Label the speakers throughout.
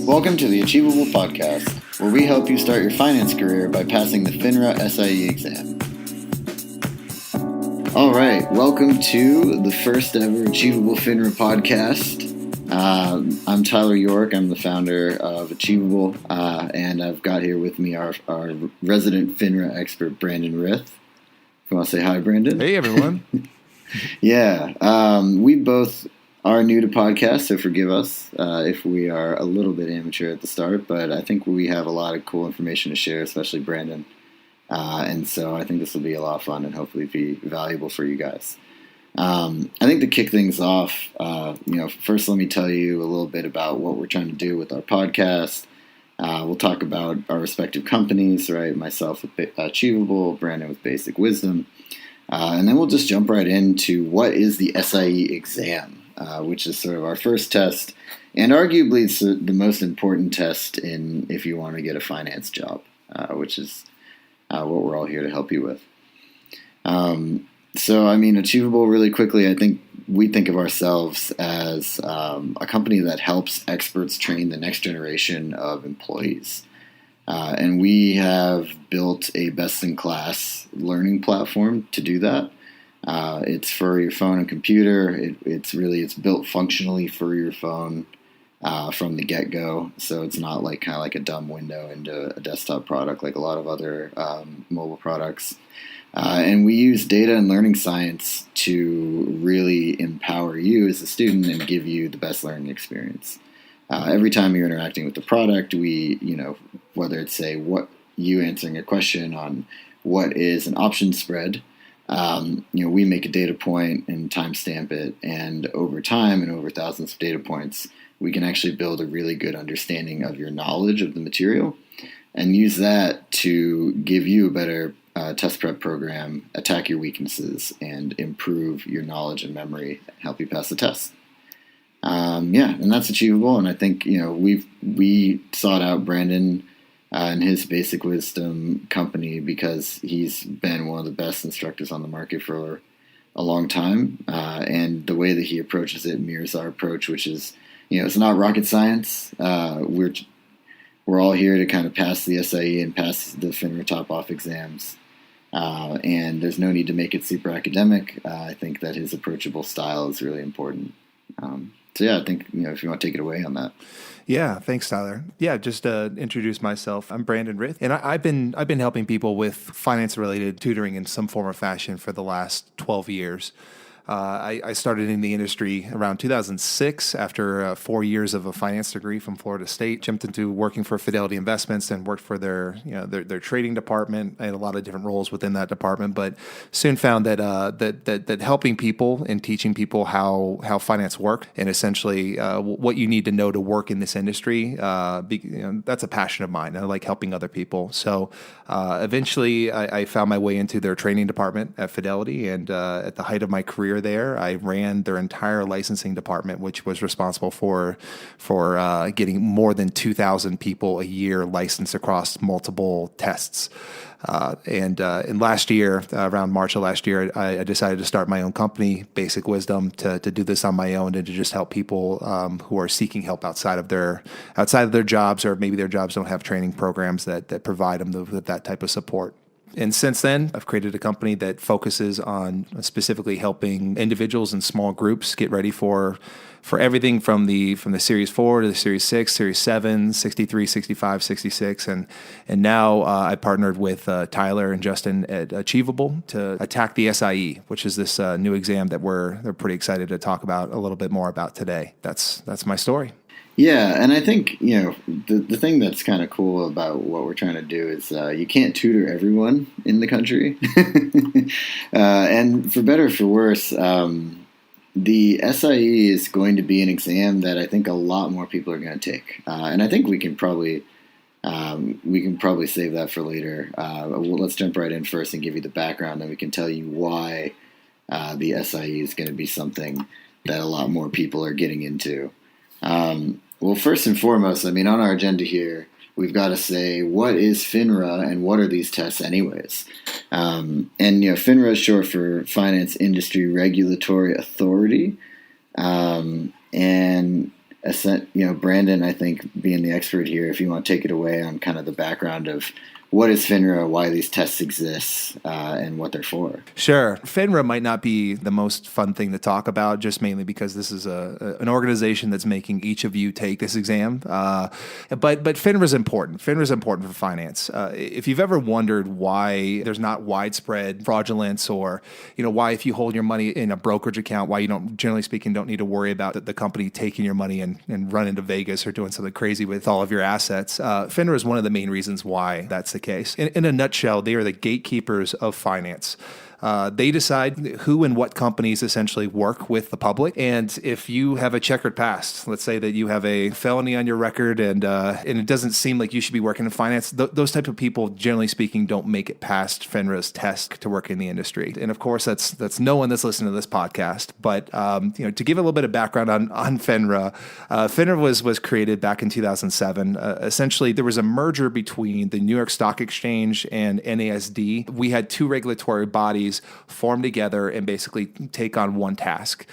Speaker 1: Welcome to the Achievable Podcast, where we help you start your finance career by passing the FINRA SIE Exam. All right, welcome to the first ever Achievable FINRA Podcast. I'm Tyler York. I'm the founder of Achievable, and I've got here with me our resident FINRA expert, Brandon Rith. You want to say hi, Brandon?
Speaker 2: Hey, everyone.
Speaker 1: Yeah, we both are new to podcasts, so forgive us if we are a little bit amateur at the start, but I think we have a lot of cool information to share, especially Brandon. And so I think this will be a lot of fun and hopefully be valuable for you guys. I think to kick things off, first let me tell you a little bit about what we're trying to do with our podcast. We'll talk about our respective companies, right? Myself with Achievable, Brandon with Basic Wisdom. And then we'll just jump right into what is the SIE exam, which is sort of our first test, and arguably it's the most important test if you want to get a finance job, which is what we're all here to help you with. Achievable, really quickly, I think we think of ourselves as a company that helps experts train the next generation of employees. And we have built a best-in-class learning platform to do that. It's for your phone and computer. It's built functionally for your phone from the get-go. So it's not kind of like a dumb window into a desktop product like a lot of other mobile products. And we use data and learning science to really empower you as a student and give you the best learning experience. Every time you're interacting with the product, whether it's you answering a question on what is an option spread, we make a data point and timestamp it, and over time and over thousands of data points, we can actually build a really good understanding of your knowledge of the material and use that to give you a better test prep program, attack your weaknesses, and improve your knowledge and memory, and help you pass the test. And that's Achievable. And I think, we sought out Brandon and his Basic Wisdom company because he's been one of the best instructors on the market for a long time. And the way that he approaches it mirrors our approach, which is, it's not rocket science. We're all here to kind of pass the SIE and pass the FINRA top-off exams. And there's no need to make it super academic. I think that his approachable style is really important. I think, if you want to take it away on that.
Speaker 2: Yeah, thanks, Tyler. Yeah, just to introduce myself, I'm Brandon Rith, and I've been helping people with finance-related tutoring in some form or fashion for the last 12 years. I started in the industry around 2006 after 4 years of a finance degree from Florida State. Jumped into working for Fidelity Investments and worked for their trading department. I had a lot of different roles within that department, but soon found that helping people and teaching people how finance work and essentially what you need to know to work in this industry, that's a passion of mine. I like helping other people. So eventually I found my way into their training department at Fidelity, and at the height of my career there, I ran their entire licensing department, which was responsible for getting more than 2,000 people a year licensed across multiple tests. And last year, around March of last year, I decided to start my own company, Basic Wisdom, to do this on my own and to just help people who are seeking help outside of their jobs, or maybe their jobs don't have training programs that provide them with that type of support. And since then, I've created a company that focuses on specifically helping individuals and small groups get ready for everything from the Series 4 to the Series 6, Series 7, 63, 65, 66. And now I partnered with Tyler and Justin at Achievable to attack the SIE, which is this new exam that they're pretty excited to talk about a little bit more about today. That's my story.
Speaker 1: Yeah, and I think, the thing that's kind of cool about what we're trying to do is you can't tutor everyone in the country. And for better or for worse, the SIE is going to be an exam that I think a lot more people are going to take. And I think we can probably save that for later. Let's jump right in first and give you the background, then we can tell you why the SIE is going to be something that a lot more people are getting into. Well, first and foremost, on our agenda here, we've got to say, what is FINRA and what are these tests anyways? FINRA is short for Finance Industry Regulatory Authority. And Brandon, I think being the expert here, if you want to take it away on kind of the background of what is FINRA, why these tests exist, and what they're for.
Speaker 2: Sure. FINRA might not be the most fun thing to talk about, just mainly because this is an organization that's making each of you take this exam. But FINRA is important. FINRA is important for finance. If you've ever wondered why there's not widespread fraudulence, or why if you hold your money in a brokerage account, why you don't, generally speaking, don't need to worry about the company taking your money and running to Vegas or doing something crazy with all of your assets, FINRA is one of the main reasons why that's the case. In a nutshell, they are the gatekeepers of finance. They decide who and what companies essentially work with the public. And if you have a checkered past, let's say that you have a felony on your record and it doesn't seem like you should be working in finance, those type of people, generally speaking, don't make it past FINRA's test to work in the industry. And of course, that's no one that's listening to this podcast. But to give a little bit of background on FINRA, FINRA was created back in 2007. Essentially, there was a merger between the New York Stock Exchange and NASD. We had two regulatory bodies form together and basically take on one task.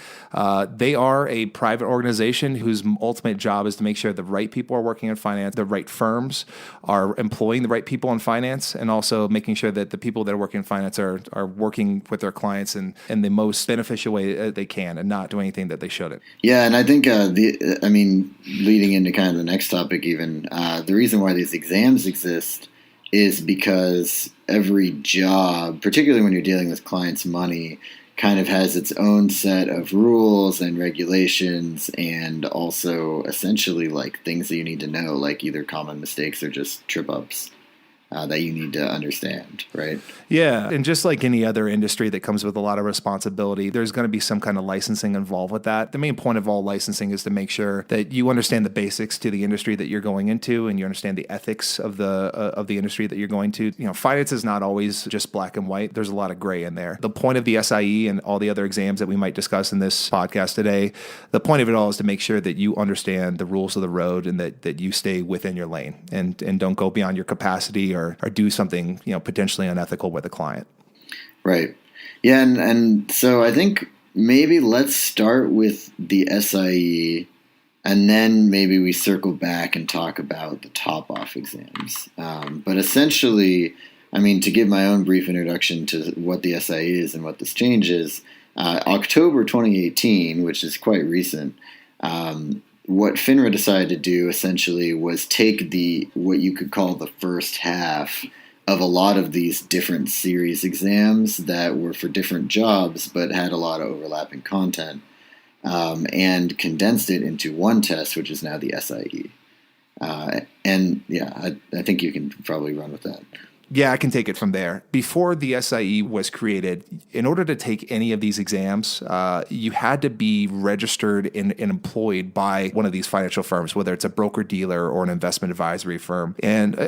Speaker 2: They are a private organization whose ultimate job is to make sure the right people are working in finance, the right firms are employing the right people in finance, and also making sure that the people that are working in finance are working with their clients in the most beneficial way they can and not do anything that they shouldn't.
Speaker 1: Yeah, and I think, leading into kind of the next topic even, the reason why these exams exist is because every job, particularly when you're dealing with clients' money, kind of has its own set of rules and regulations, and also essentially like things that you need to know, like either common mistakes or just trip-ups that you need to understand, right?
Speaker 2: Yeah, and just like any other industry that comes with a lot of responsibility, there's going to be some kind of licensing involved with that. The main point of all licensing is to make sure that you understand the basics to the industry that you're going into, and you understand the ethics of the industry that you're going to. Finance is not always just black and white. There's a lot of gray in there. The point of the SIE and all the other exams that we might discuss in this podcast today, the point of it all is to make sure that you understand the rules of the road and that you stay within your lane and don't go beyond your capacity or do something potentially unethical with a client.
Speaker 1: Right. Yeah, and so I think maybe let's start with the SIE, and then maybe we circle back and talk about the top-off exams. But essentially, to give my own brief introduction to what the SIE is and what this change is, October 2018, which is quite recent, what FINRA decided to do essentially was take what you could call the first half of a lot of these different series exams that were for different jobs but had a lot of overlapping content, and condensed it into one test, which is now the SIE. I think you can probably run with that.
Speaker 2: Yeah, I can take it from there. Before the SIE was created, in order to take any of these exams, you had to be registered and employed by one of these financial firms, whether it's a broker-dealer or an investment advisory firm. And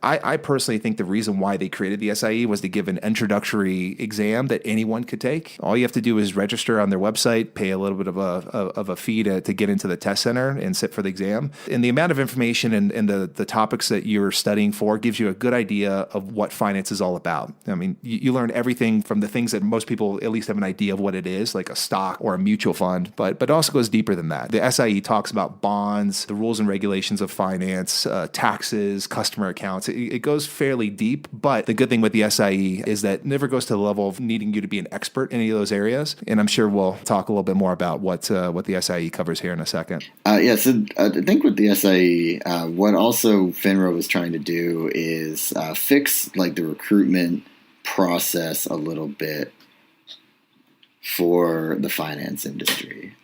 Speaker 2: I personally think the reason why they created the SIE was to give an introductory exam that anyone could take. All you have to do is register on their website, pay a little bit of a fee to get into the test center and sit for the exam. And the amount of information and the topics that you're studying for gives you a good idea of what finance is all about. You learn everything from the things that most people at least have an idea of what it is, like a stock or a mutual fund, but it also goes deeper than that. The SIE talks about bonds, the rules and regulations of finance, taxes, customer accounts. It goes fairly deep, but the good thing with the SIE is that it never goes to the level of needing you to be an expert in any of those areas. And I'm sure we'll talk a little bit more about what the SIE covers here in a second.
Speaker 1: So I think with the SIE, what also FINRA was trying to do is fix like the recruitment process a little bit for the finance industry.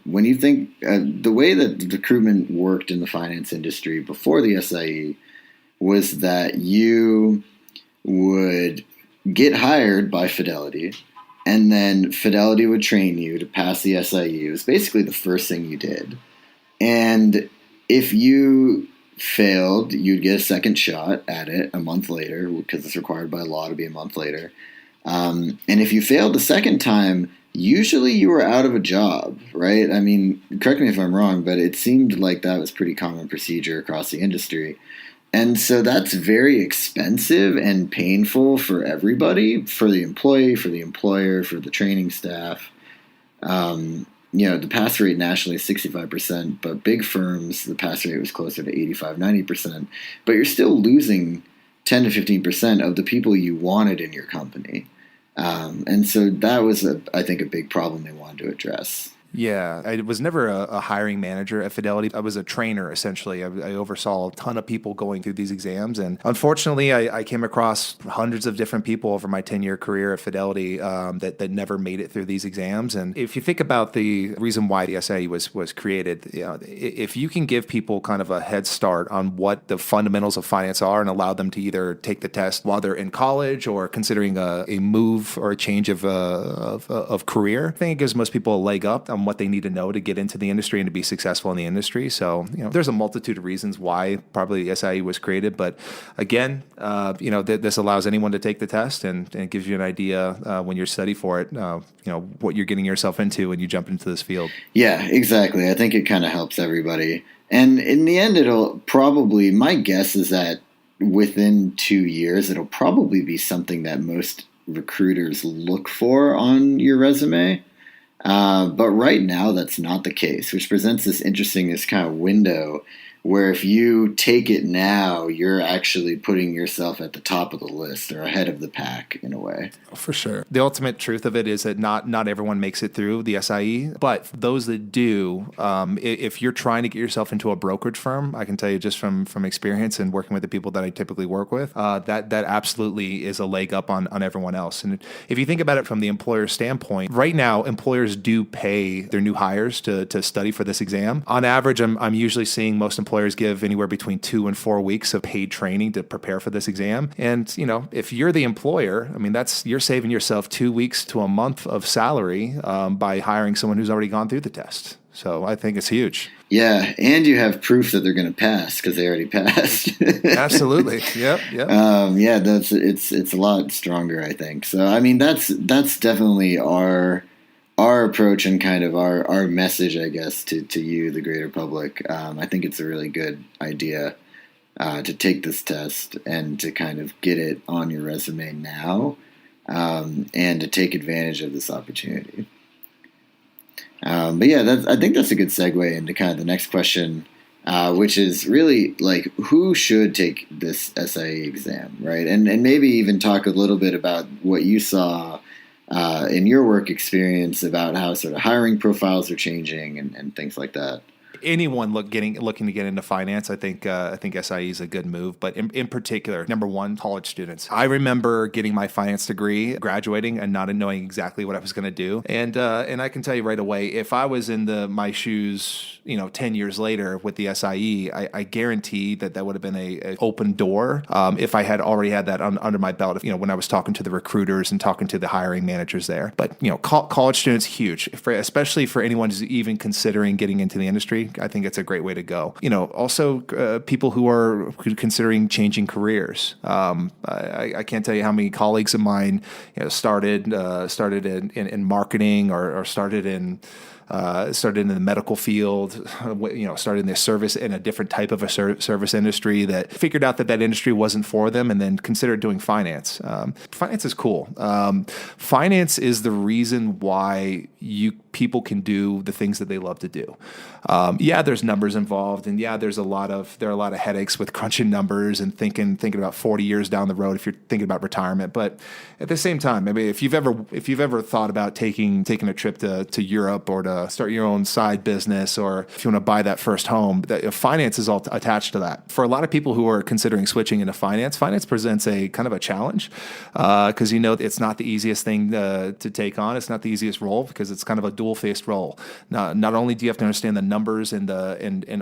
Speaker 1: When you think the way that the recruitment worked in the finance industry before the SIE was that you would get hired by Fidelity, and then Fidelity would train you to pass the SIE. It was basically the first thing you did. And if you failed, you'd get a second shot at it a month later, because it's required by law to be a month later. And if you failed the second time, usually you were out of a job, right? Correct me if I'm wrong, but it seemed like that was pretty common procedure across the industry. And so that's very expensive and painful for everybody, for the employee, for the employer, for the training staff. the pass rate nationally is 65%, but big firms, the pass rate was closer to 85, 90%. But you're still losing 10 to 15% of the people you wanted in your company. And so that was, I think, a big problem they wanted to address.
Speaker 2: Yeah, I was never a hiring manager at Fidelity. I was a trainer, essentially. I oversaw a ton of people going through these exams. And unfortunately, I came across hundreds of different people over my 10-year career at Fidelity that never made it through these exams. And if you think about the reason why the SIE was created, if you can give people kind of a head start on what the fundamentals of finance are and allow them to either take the test while they're in college or considering a move or a change of career, I think it gives most people a leg up on what they need to know to get into the industry and to be successful in the industry. So, there's a multitude of reasons why probably the SIE was created. But again, this allows anyone to take the test and it gives you an idea when you're studying for it, what you're getting yourself into when you jump into this field.
Speaker 1: Yeah, exactly. I think it kind of helps everybody. And in the end, it'll probably, my guess is that within 2 years, it'll probably be something that most recruiters look for on your resume. But right now, that's not the case, which presents this kind of window where if you take it now, you're actually putting yourself at the top of the list or ahead of the pack in a way.
Speaker 2: For sure. The ultimate truth of it is that not everyone makes it through the SIE, but those that do, if you're trying to get yourself into a brokerage firm, I can tell you just from experience and working with the people that I typically work with, that absolutely is a leg up on everyone else. And if you think about it from the employer standpoint, right now, employers do pay their new hires to study for this exam. On average, I'm usually seeing most employers give anywhere between 2 and 4 weeks of paid training to prepare for this exam. And, if you're the employer, you're saving yourself 2 weeks to a month of salary by hiring someone who's already gone through the test. So I think it's huge. Yeah,
Speaker 1: and you have proof that they're going to pass because they already passed.
Speaker 2: Absolutely. Yep.
Speaker 1: It's a lot stronger, I think. So that's definitely our approach and kind of our message, I guess, to you, the greater public. I think it's a really good idea to take this test and to kind of get it on your resume now and to take advantage of this opportunity. I think that's a good segue into kind of the next question, which is really like who should take this SIE exam, right? And maybe even talk a little bit about what you saw in your work experience about how sort of hiring profiles are changing and things like that.
Speaker 2: Anyone looking to get into finance, I think SIE is a good move. But in particular, number one, college students. I remember getting my finance degree, graduating, and not knowing exactly what I was going to do. And I can tell you right away, if I was in my shoes, 10 years later with the SIE, I guarantee that would have been a open door if I had already had that under my belt. When I was talking to the recruiters and talking to the hiring managers there. But college students, huge, especially for anyone who's even considering getting into the industry. I think it's a great way to go. Also people who are considering changing careers. I can't tell you how many colleagues of mine, started in marketing or started in the medical field, started in the service in a different type of a service industry that figured out that industry wasn't for them and then considered doing finance. Finance is cool. Finance is the reason why people can do the things that they love to do. There's numbers involved, and there are a lot of headaches with crunching numbers and thinking about 40 years down the road if you're thinking about retirement. But at the same time, if you've ever thought about taking a trip to Europe or to start your own side business, or if you want to buy that first home, finance is all attached to that. For a lot of people who are considering switching into finance presents a kind of a challenge because it's not the easiest thing to take on. It's not the easiest role because it's kind of a dual-faced role. Not only do you have to understand the numbers and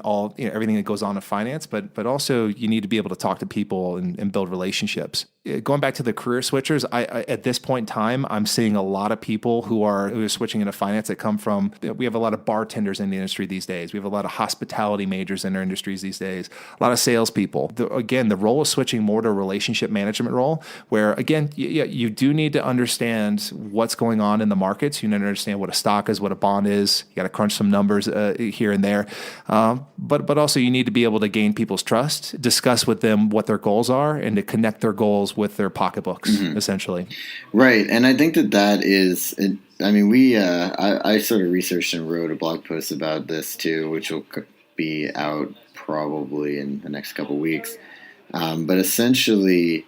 Speaker 2: all everything that goes on in finance, but also you need to be able to talk to people and build relationships. Going back to the career switchers, I at this point in time, I'm seeing a lot of people who are switching into finance that come from. We have a lot of bartenders in the industry these days. We have a lot of hospitality majors in our industries these days. A lot of salespeople. The role is switching more to a relationship management role, where again, you do need to understand what's going on in the markets. You need to understand what a stock is, what a bond is. You got to crunch some numbers here and there, but also you need to be able to gain people's trust, discuss with them what their goals are, and to connect their goals sales with their pocketbooks, essentially.
Speaker 1: Right. And I think that is, I mean, I sort of researched and wrote a blog post about this too, which will be out probably in the next couple of weeks. But essentially,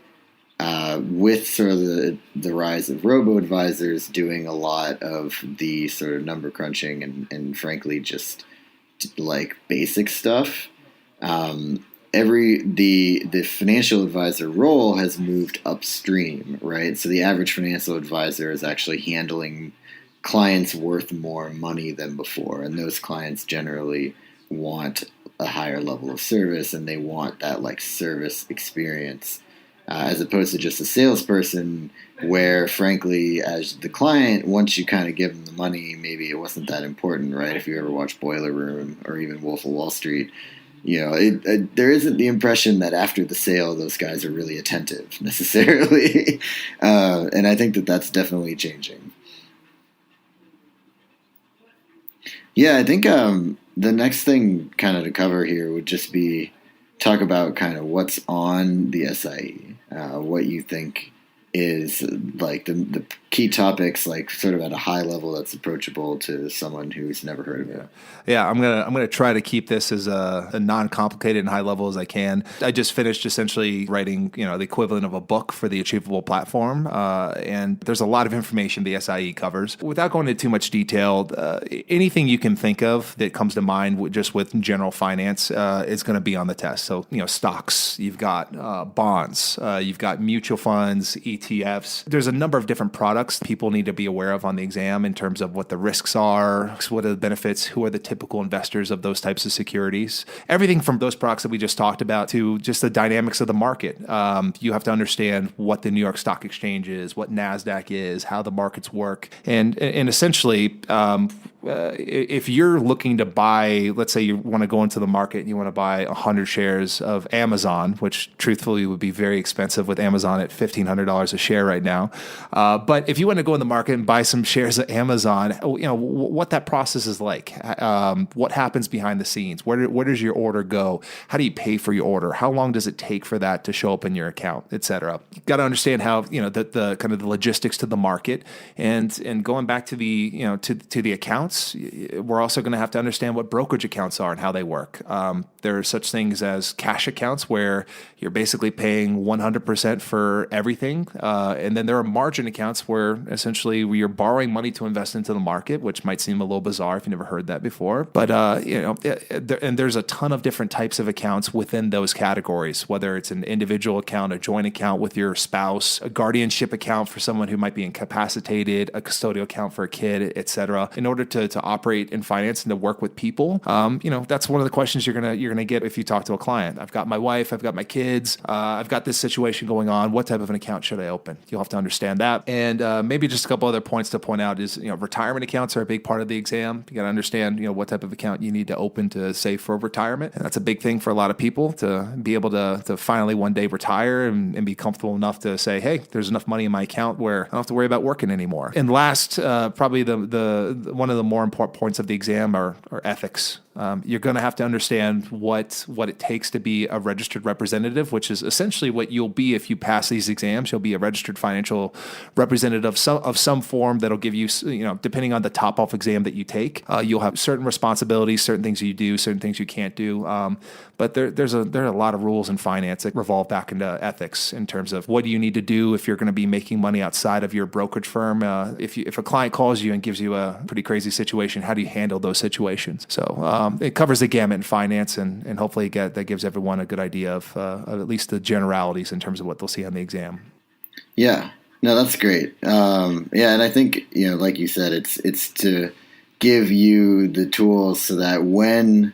Speaker 1: with sort of the rise of robo-advisors doing a lot of the sort of number crunching and frankly just like basic stuff, the financial advisor role has moved upstream, right? So the average financial advisor is actually handling clients worth more money than before, and those clients generally want a higher level of service, and they want that like service experience, as opposed to just a salesperson where, frankly, as the client, once you kind of give them the money, maybe it wasn't that important, right? If you ever watch Boiler Room or even Wolf of Wall Street, you know, there isn't the impression that after the sale, those guys are really attentive necessarily. And I think that's definitely changing. Yeah, I think the next thing kind of to cover here would just be talk about kind of what's on the SIE, what you think is like the key topics, like sort of at a high level that's approachable to someone who's never heard of it.
Speaker 2: Yeah, I'm gonna try to keep this as a non-complicated and high level as I can. I just finished essentially writing, the equivalent of a book for the Achievable platform, and there's a lot of information the SIE covers. Without going into too much detail, anything you can think of that comes to mind just with general finance is going to be on the test. So, stocks, you've got bonds, you've got mutual funds, ETFs. There's a number of different products people need to be aware of on the exam in terms of what the risks are, what are the benefits, who are the typical investors of those types of securities. Everything from those products that we just talked about to just the dynamics of the market. You have to understand what the New York Stock Exchange is, what NASDAQ is, how the markets work. And essentially, if you're looking to buy, let's say you want to go into the market and you want to buy 100 shares of Amazon, which truthfully would be very expensive with Amazon at $1,500 a share right now. But if you want to go in the market and buy some shares of Amazon, what that process is like, what happens behind the scenes, where does your order go? How do you pay for your order? How long does it take for that to show up in your account, et cetera? You got to understand how, the kind of the logistics to the market and going back to the, to the accounts. We're also going to have to understand what brokerage accounts are and how they work. There are such things as cash accounts where you're basically paying 100% for everything. And then there are margin accounts where essentially you're borrowing money to invest into the market, which might seem a little bizarre if you've never heard that before. But, and there's a ton of different types of accounts within those categories, whether it's an individual account, a joint account with your spouse, a guardianship account for someone who might be incapacitated, a custodial account for a kid, et cetera. In order to operate in finance and to work with people, that's one of the questions you're gonna get if you talk to a client. I've got my wife, I've got my kids, I've got this situation going on. What type of an account should I open? You'll have to understand that. And maybe just a couple other points to point out is, retirement accounts are a big part of the exam. You got to understand, what type of account you need to open to save for retirement. And that's a big thing for a lot of people to be able to finally one day retire and be comfortable enough to say, hey, there's enough money in my account where I don't have to worry about working anymore. And last, probably the one of the more important points of the exam are ethics. You're going to have to understand what it takes to be a registered representative, which is essentially what you'll be if you pass these exams. You'll be a registered financial representative of some form that'll give you, depending on the top-off exam that you take, you'll have certain responsibilities, certain things you do, certain things you can't do. But there are a lot of rules in finance that revolve back into ethics in terms of what do you need to do if you're going to be making money outside of your brokerage firm. If a client calls you and gives you a pretty crazy situation, how do you handle those situations? So it covers the gamut in finance, and hopefully that gives everyone a good idea of at least the generalities in terms of what they'll see on the exam.
Speaker 1: Yeah, no, that's great. And I think, like you said, it's to give you the tools so that when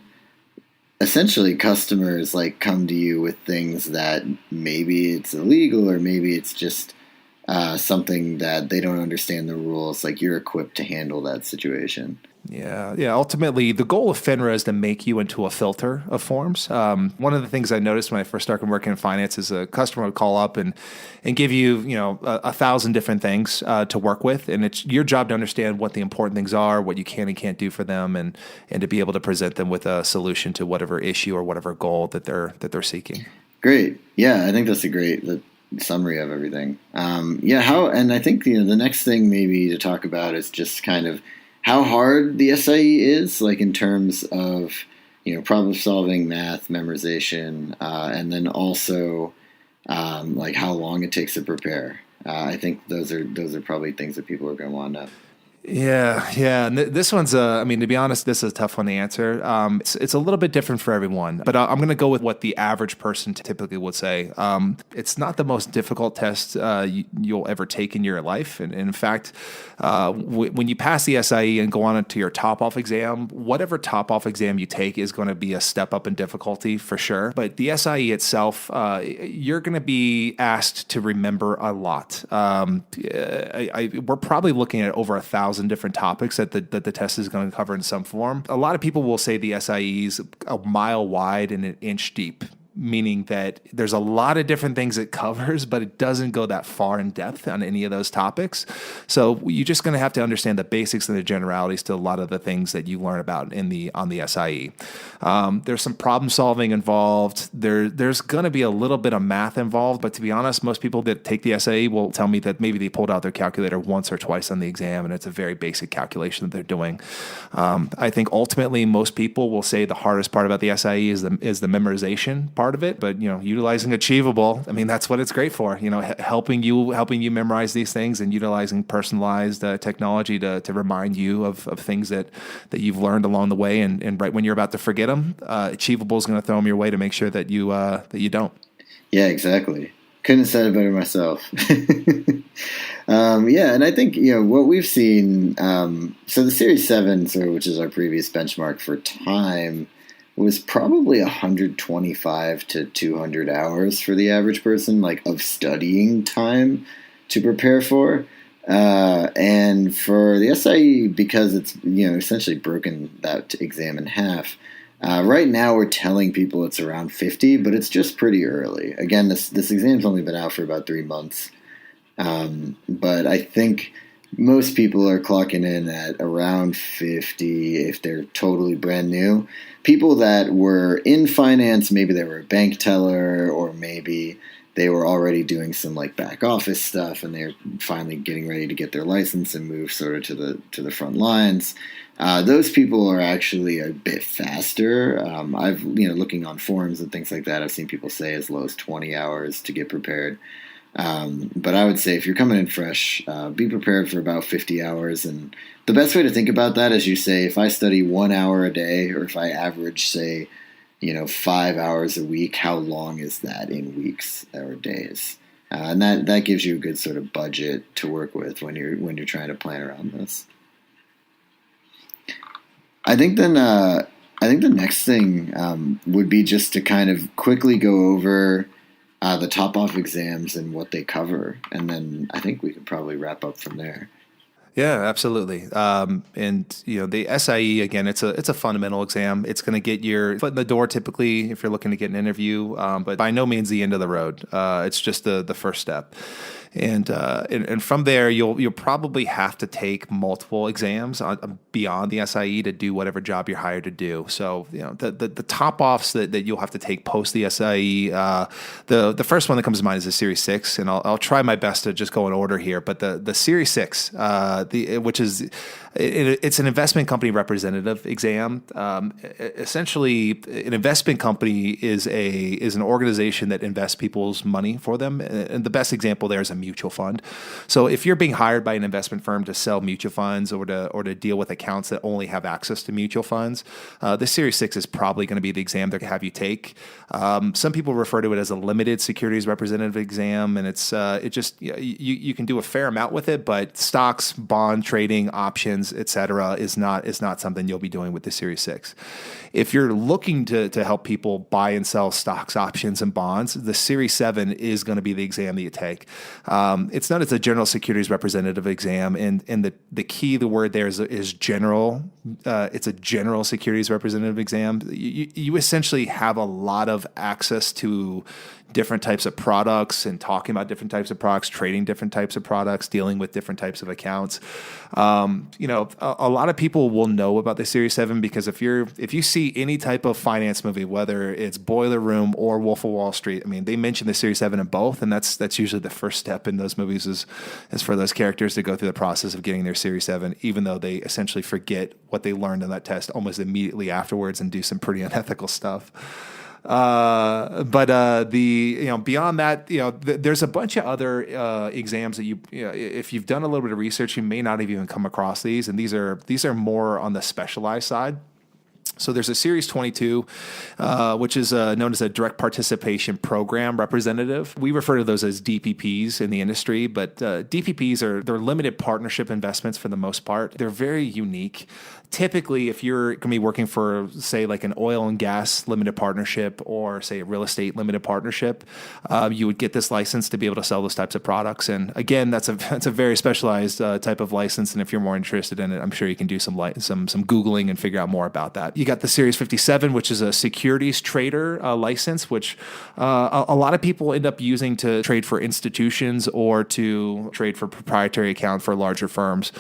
Speaker 1: essentially customers come to you with things that maybe it's illegal or maybe it's just something that they don't understand the rules, you're equipped to handle that situation.
Speaker 2: Yeah. Ultimately, the goal of FINRA is to make you into a filter of forms. One of the things I noticed when I first started working in finance is a customer would call up and give you, 1,000 different things to work with, and it's your job to understand what the important things are, what you can and can't do for them, and to be able to present them with a solution to whatever issue or whatever goal that they're seeking.
Speaker 1: Great. Yeah, I think that's a great summary of everything. And I think, the next thing maybe to talk about is just kind of how hard the SIE is, like in terms of, problem solving, math, memorization, and then also like how long it takes to prepare. I think those are probably things that people are going to want to know.
Speaker 2: Yeah. And this one's, to be honest, this is a tough one to answer. It's a little bit different for everyone, but I'm going to go with what the average person typically would say. It's not the most difficult test you'll ever take in your life. And in fact, when you pass the SIE and go on to your top-off exam, whatever top-off exam you take is going to be a step up in difficulty for sure. But the SIE itself, you're going to be asked to remember a lot. We're probably looking at over 1,000 different topics that the test is going to cover in some form. A lot of people will say the SIE is a mile wide and an inch deep, meaning that there's a lot of different things it covers, but it doesn't go that far in depth on any of those topics. So you're just going to have to understand the basics and the generalities to a lot of the things that you learn about on the SIE. There's some problem solving involved. There's going to be a little bit of math involved, but to be honest, most people that take the SIE will tell me that maybe they pulled out their calculator once or twice on the exam, and it's a very basic calculation that they're doing. I think ultimately most people will say the hardest part about the SIE is the memorization part of it, but utilizing Achievable, that's what it's great for. Helping you memorize these things and utilizing personalized technology to remind you of things that you've learned along the way, and right when you're about to forget them, Achievable is going to throw them your way to make sure that you don't.
Speaker 1: Yeah, exactly. Couldn't have said it better myself. And I think what we've seen. So the Series 7, which is our previous benchmark for time, was probably 125 to 200 hours for the average person, like of studying time to prepare for. And for the SIE, because it's essentially broken that exam in half. Right now, we're telling people it's around 50, but it's just pretty early. Again, this exam's only been out for about 3 months, but I think most people are clocking in at around 50 if they're totally brand new. People that were in finance, maybe they were a bank teller, or maybe they were already doing some like back office stuff, and they're finally getting ready to get their license and move sort of to the front lines. Those people are actually a bit faster. I've looking on forums and things like that, I've seen people say as low as 20 hours to get prepared. But I would say if you're coming in fresh, be prepared for about 50 hours. And the best way to think about that is you say, if I study 1 hour a day, or if I average, say, 5 hours a week, how long is that in weeks or days? And that gives you a good sort of budget to work with when you're trying to plan around this. I think the next thing would be just to kind of quickly go over the top-off exams and what they cover, and then I think we could probably wrap up from there.
Speaker 2: Yeah, absolutely. The SIE, again, it's a fundamental exam. It's going to get your foot in the door typically if you're looking to get an interview, but by no means the end of the road. It's just the first step. And from there, you'll probably have to take multiple exams beyond the SIE to do whatever job you're hired to do. So the top offs that you'll have to take post the SIE. The first one that comes to mind is the Series 6, and I'll try my best to just go in order here. But the Series 6, which is it's an investment company representative exam. Essentially, an investment company is an organization that invests people's money for them, and the best example there is a mutual fund. So if you're being hired by an investment firm to sell mutual funds or to deal with accounts that only have access to mutual funds, the Series 6 is probably going to be the exam they're going to have you take. Some people refer to it as a limited securities representative exam, and you can do a fair amount with it, but stocks, bond trading, options, etc., is not something you'll be doing with the Series 6. If you're looking to help people buy and sell stocks, options, and bonds, the Series 7 is going to be the exam that you take. It's a general securities representative exam, and the word there is general. It's a general securities representative exam. You essentially have a lot of access to different types of products and talking about different types of products, trading different types of products, dealing with different types of accounts. A lot of people will know about the Series 7 because if you see any type of finance movie, whether it's Boiler Room or Wolf of Wall Street, I mean, they mention the Series 7 in both, and that's usually the first step in those movies is for those characters to go through the process of getting their Series 7, even though they essentially forget what they learned in that test almost immediately afterwards and do some pretty unethical stuff. Beyond that, there's a bunch of other exams that if you've done a little bit of research, you may not have even come across these, and these are more on the specialized side. So there's a Series 22, which is known as a Direct Participation Program Representative. We refer to those as DPPs in the industry, but DPPs they're limited partnership investments for the most part. They're very unique. Typically, if you're going to be working for, say, like an oil and gas limited partnership or, say, a real estate limited partnership, you would get this license to be able to sell those types of products. And again, that's a very specialized type of license. And if you're more interested in it, I'm sure you can do some Googling and figure out more about that. You got the Series 57, which is a securities trader license, which a lot of people end up using to trade for institutions or to trade for proprietary account for larger firms.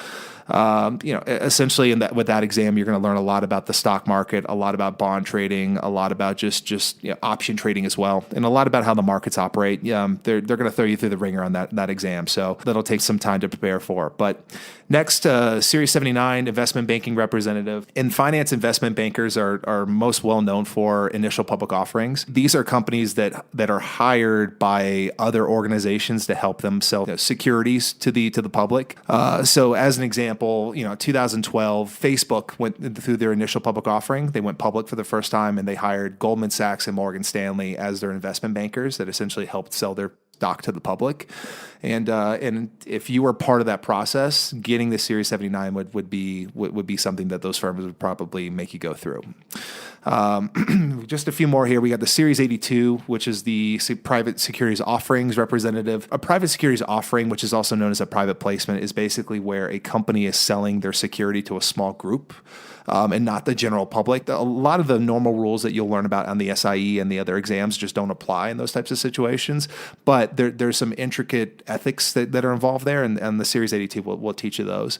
Speaker 2: Essentially with that exam, you're going to learn a lot about the stock market, a lot about bond trading, a lot about just option trading as well, and a lot about how the markets operate. They're going to throw you through the ringer on that exam, so that'll take some time to prepare for. But next, Series 79, investment banking representative. In finance, investment bankers are most well known for initial public offerings. These are companies that are hired by other organizations to help them sell securities to the public. So as an example, 2012, Facebook went through their initial public offering. They went public for the first time, and they hired Goldman Sachs and Morgan Stanley as their investment bankers that essentially helped sell their stock to the public. And if you were part of that process, getting the Series 79 would be something that those firms would probably make you go through. Just a few more here. We got the Series 82, which is the private securities offerings representative. A private securities offering, which is also known as a private placement, is basically where a company is selling their security to a small group. And not the general public. A lot of the normal rules that you'll learn about on the SIE and the other exams just don't apply in those types of situations. But there's some intricate ethics that are involved there, and the Series 82 will teach you those.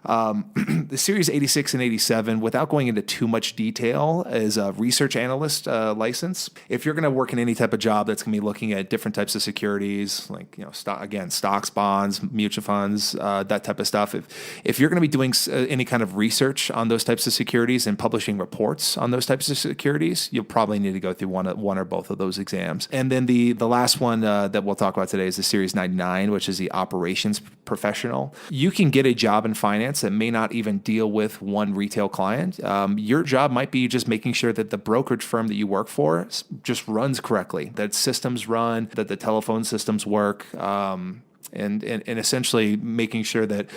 Speaker 2: The Series 86 and 87, without going into too much detail, is a research analyst license. If you're going to work in any type of job that's going to be looking at different types of securities, like stocks, bonds, mutual funds, that type of stuff. If you're going to be doing any kind of research on those types of securities and publishing reports on those types of securities, you'll probably need to go through one or both of those exams. And then the last one that we'll talk about today is the Series 99, which is the operations professional. You can get a job in finance that may not even deal with one retail client. Your job might be just making sure that the brokerage firm that you work for just runs correctly, that systems run, that the telephone systems work, and essentially making sure that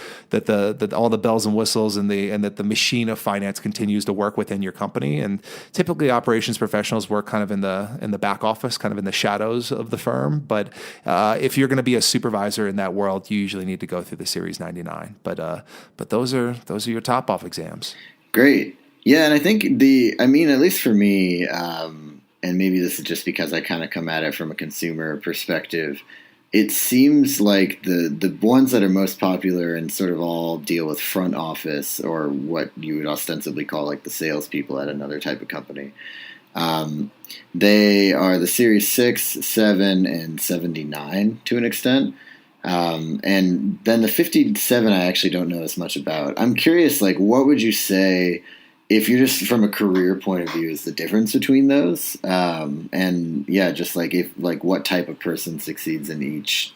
Speaker 2: all the bells and whistles and that the machine of finance continues to work within your company. And typically, operations professionals work kind of in the back office, kind of in the shadows of the firm. But if you're going to be a supervisor in that world, you usually need to go through the Series 99. But those are your top off exams.
Speaker 1: Great. Yeah, and I think at least for me, and maybe this is just because I kind of come at it from a consumer perspective, it seems like the ones that are most popular and sort of all deal with front office, or what you would ostensibly call like the salespeople at another type of company. They are the Series 6, 7, and 79 to an extent. And then the 57 I actually don't know as much about. I'm curious, like, what would you say, if you're just from a career point of view, is the difference between those? And yeah, just like what type of person succeeds in each?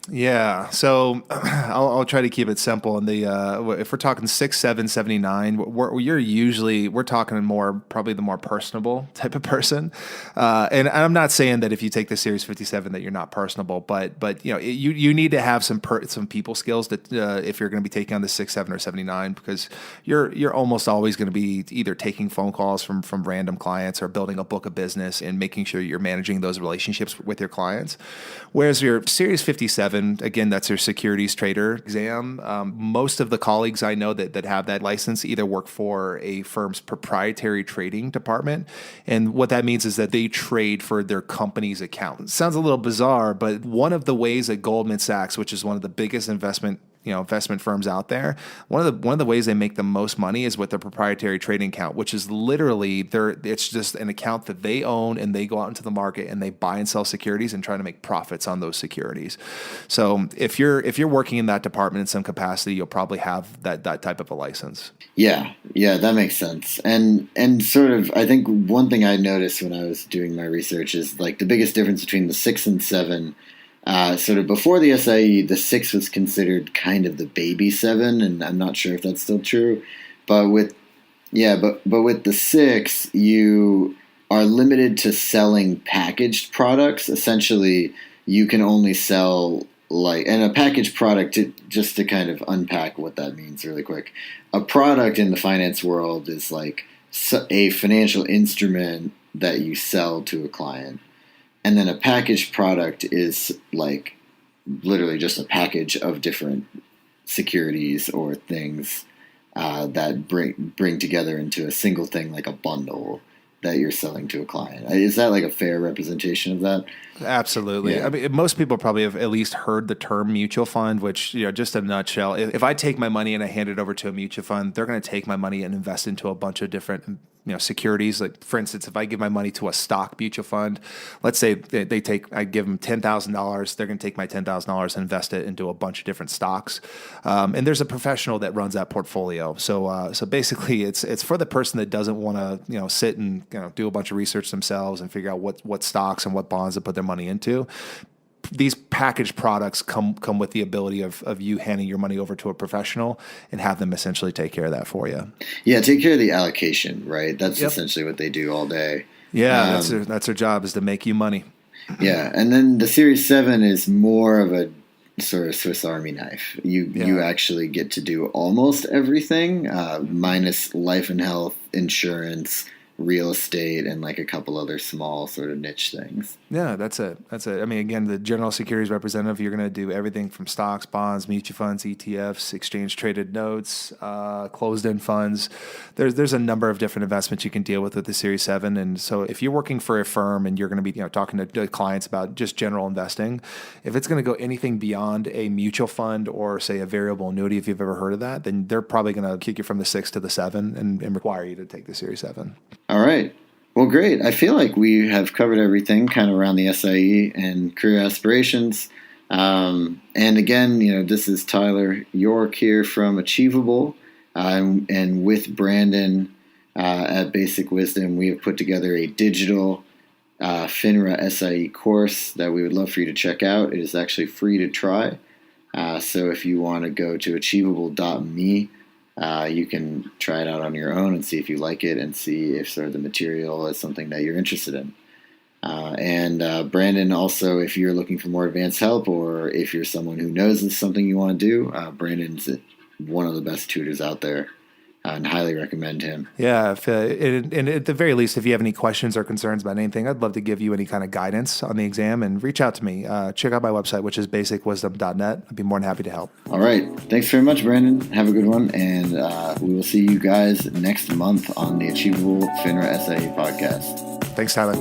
Speaker 2: Yeah, so I'll try to keep it simple. And if we're talking 6, 7, 79, we're talking probably the more personable type of person. And I'm not saying that if you take the Series 57 that you're not personable, but you need to have some people skills that if you're going to be taking on the 6, 7, or 79, because you're almost always going to be either taking phone calls from random clients or building a book of business and making sure you're managing those relationships with your clients. Whereas your Series 57 7, again, that's your securities trader exam. Most of the colleagues I know that have that license either work for a firm's proprietary trading department. And what that means is that they trade for their company's account. Sounds a little bizarre, but one of the ways that Goldman Sachs, which is one of the biggest investment firms out there, one of the ways they make the most money is with their proprietary trading account, which is literally it's just an account that they own, and they go out into the market and they buy and sell securities and try to make profits on those securities. So if you're working in that department in some capacity, you'll probably have that type of a license.
Speaker 1: Yeah, that makes sense. And sort of, I think one thing I noticed when I was doing my research is like the biggest difference between the 6 and 7. Sort of before the SIE, the 6 was considered kind of the baby 7, and I'm not sure if that's still true. But with the 6, you are limited to selling packaged products. Essentially, you can only sell and a packaged product, just to kind of unpack what that means really quick. A product in the finance world is like a financial instrument that you sell to a client. And then a packaged product is like literally just a package of different securities or things that bring together into a single thing, like a bundle that you're selling to a client. Is that like a fair representation of that?
Speaker 2: Absolutely. Yeah. I mean, most people probably have at least heard the term mutual fund, which, just in a nutshell, if I take my money and I hand it over to a mutual fund, they're going to take my money and invest into a bunch of different securities. Like, for instance, if I give my money to a stock mutual fund, let's say I give them $10,000, they're going to take my $10,000 and invest it into a bunch of different stocks. And there's a professional that runs that portfolio. So basically, it's for the person that doesn't want to sit and do a bunch of research themselves and figure out what stocks and what bonds to put their money into. These packaged products come with the ability of you handing your money over to a professional and have them essentially take care of that for you.
Speaker 1: Yeah, take care of the allocation, right? That's essentially what they do all day.
Speaker 2: Yeah, that's their job, is to make you money.
Speaker 1: Yeah, and then the Series 7 is more of a sort of Swiss Army knife. You actually get to do almost everything, minus life and health, insurance, real estate, and like a couple other small sort of niche things.
Speaker 2: Yeah, that's it. I mean, again, the general securities representative, you're going to do everything from stocks, bonds, mutual funds, ETFs, exchange traded notes, closed-end funds. There's a number of different investments you can deal with the Series 7. And so if you're working for a firm and you're going to be talking to clients about just general investing, if it's going to go anything beyond a mutual fund or, say, a variable annuity, if you've ever heard of that, then they're probably going to kick you from the 6 to the 7 and require you to take the Series 7.
Speaker 1: All right. Well, great. I feel like we have covered everything kind of around the SIE and career aspirations. And again, this is Tyler York here from Achievable. And with Brandon at Basic Wisdom, we have put together a digital FINRA SIE course that we would love for you to check out. It is actually free to try. So if you want to go to achievable.me, you can try it out on your own and see if you like it and see if sort of the material is something that you're interested in. And Brandon, also, if you're looking for more advanced help or if you're someone who knows this is something you want to do, Brandon's one of the best tutors out there. And highly recommend him.
Speaker 2: Yeah, and at the very least, if you have any questions or concerns about anything, I'd love to give you any kind of guidance on the exam, and reach out to me. Check out my website, which is basicwisdom.net. I'd be more than happy to help.
Speaker 1: All right. Thanks very much, Brandon. Have a good one, and we will see you guys next month on the Achievable FINRA SIE podcast.
Speaker 2: Thanks, Tyler.